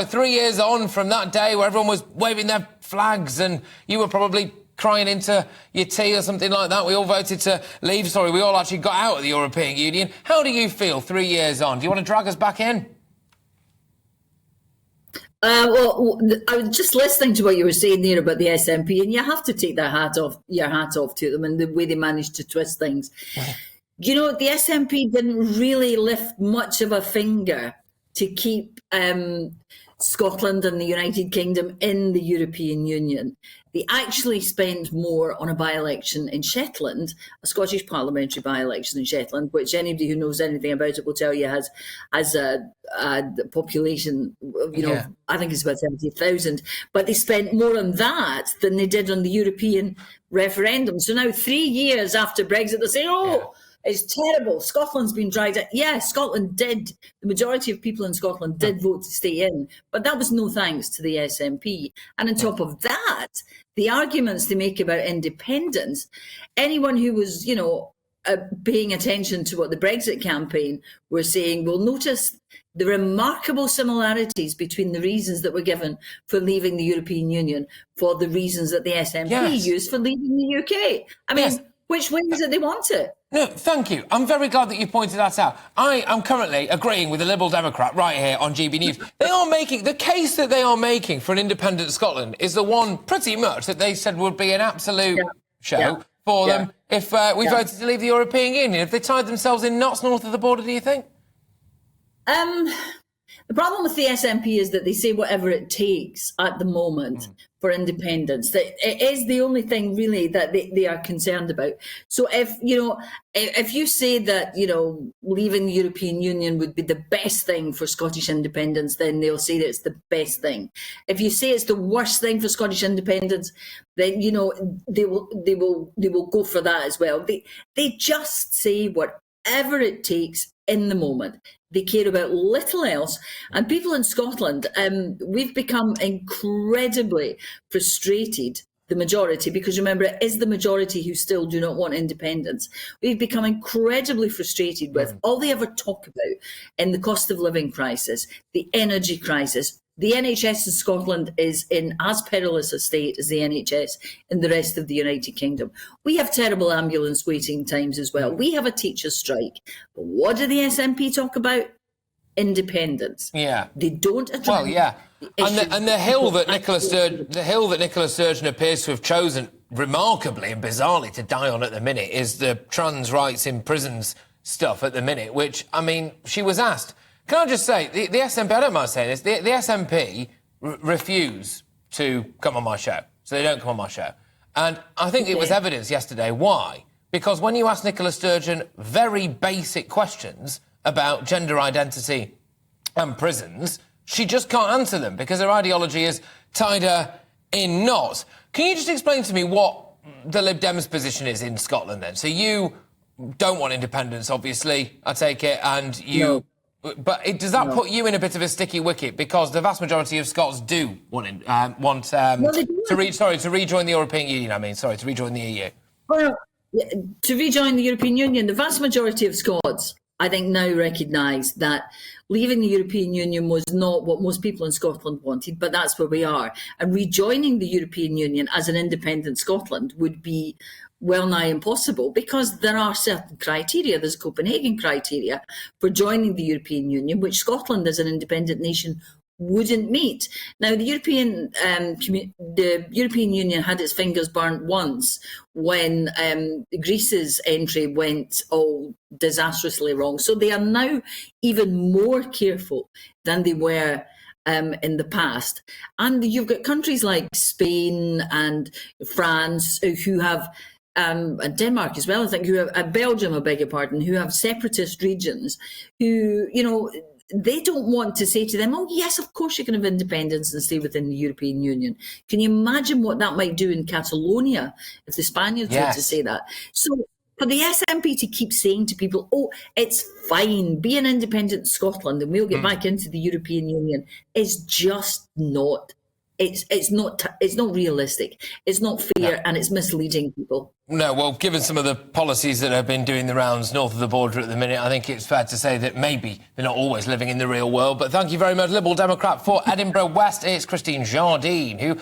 know, 3 years on from that day where everyone was waving their flags and you were probably crying into your tea or something like that. We all voted to leave. Sorry, we all actually got out of the European Union. How do you feel 3 years on? Do you want to drag us back in? Well, I was just listening to what you were saying there about the SNP, and you have to take your hat off to them and the way they managed to twist things. You know, the SNP didn't really lift much of a finger to keep Scotland and the United Kingdom in the European Union. They actually spent more on a by-election in Shetland, a Scottish parliamentary by-election in Shetland, which anybody who knows anything about it will tell you has a population, I think it's about 70,000. But they spent more on that than they did on the European referendum. So now 3 years after Brexit, they're saying, it's terrible. Scotland's been dragged out. Yeah, Scotland did. The majority of people in Scotland did vote to stay in, but that was no thanks to the SNP. And on top of that, the arguments they make about independence, anyone who was, paying attention to what the Brexit campaign were saying will notice the remarkable similarities between the reasons that were given for leaving the European Union for the reasons that the SNP used for leaving the UK. I mean, which way is it they want it? No, thank you. I'm very glad that you pointed that out. I am currently agreeing with the Liberal Democrat right here on GBNews. They are making, the case that they are making for an independent Scotland is the one pretty much that they said would be an absolute show for them if we voted to leave the European Union. If they tied themselves in knots north of the border, do you think? The problem with the SNP is that they say whatever it takes at the moment for independence. That it is the only thing really that they are concerned about. So if you say that, leaving the European Union would be the best thing for Scottish independence, then they'll say that it's the best thing. If you say it's the worst thing for Scottish independence, then, they will go for that as well. They just say whatever it takes in the moment. They care about little else. And people in Scotland, we've become incredibly frustrated, the majority, because remember, it is the majority who still do not want independence. We've become incredibly frustrated with all they ever talk about in the cost of living crisis, the energy crisis. The NHS in Scotland is in as perilous a state as the NHS in the rest of the United Kingdom. We have terrible ambulance waiting times as well. We have a teachers' strike. But what do the SNP talk about? Independence. Yeah. They don't address. Well, yeah. And the hill that Nicola Sturgeon appears to have chosen remarkably and bizarrely to die on at the minute is the trans rights in prisons stuff at the minute, which, I mean, she was asked. Can I just say, the SNP, I don't mind saying this, the SNP refuse to come on my show. So they don't come on my show. And I think it was evidence yesterday. Why? Because when you ask Nicola Sturgeon very basic questions about gender identity and prisons, she just can't answer them because her ideology is tied her in knots. Can you just explain to me what the Lib Dems' position is in Scotland then? So you don't want independence, obviously, I take it, and you... No. But does that put you in a bit of a sticky wicket because the vast majority of Scots do want to rejoin the European Union? To rejoin the EU. Well, to rejoin the European Union, the vast majority of Scots, I think, now recognise that leaving the European Union was not what most people in Scotland wanted, but that's where we are. And rejoining the European Union as an independent Scotland would be well nigh impossible because there are certain criteria. There's Copenhagen criteria for joining the European Union, which Scotland as an independent nation wouldn't meet. Now, the European Union had its fingers burnt once when Greece's entry went all disastrously wrong. So they are now even more careful than they were in the past. And you've got countries like Spain and France who have and Denmark as well, I think, who have, Belgium, I beg your pardon, who have separatist regions who, they don't want to say to them, oh, yes, of course you can have independence and stay within the European Union. Can you imagine what that might do in Catalonia if the Spaniards were to say that? So for the SNP to keep saying to people, oh, it's fine, be an independent Scotland and we'll get back into the European Union is just not It's not realistic. It's not fair, and it's misleading people. No, well, given some of the policies that have been doing the rounds north of the border at the minute, I think it's fair to say that maybe they're not always living in the real world. But thank you very much, Liberal Democrat for Edinburgh West. It's Christine Jardine, who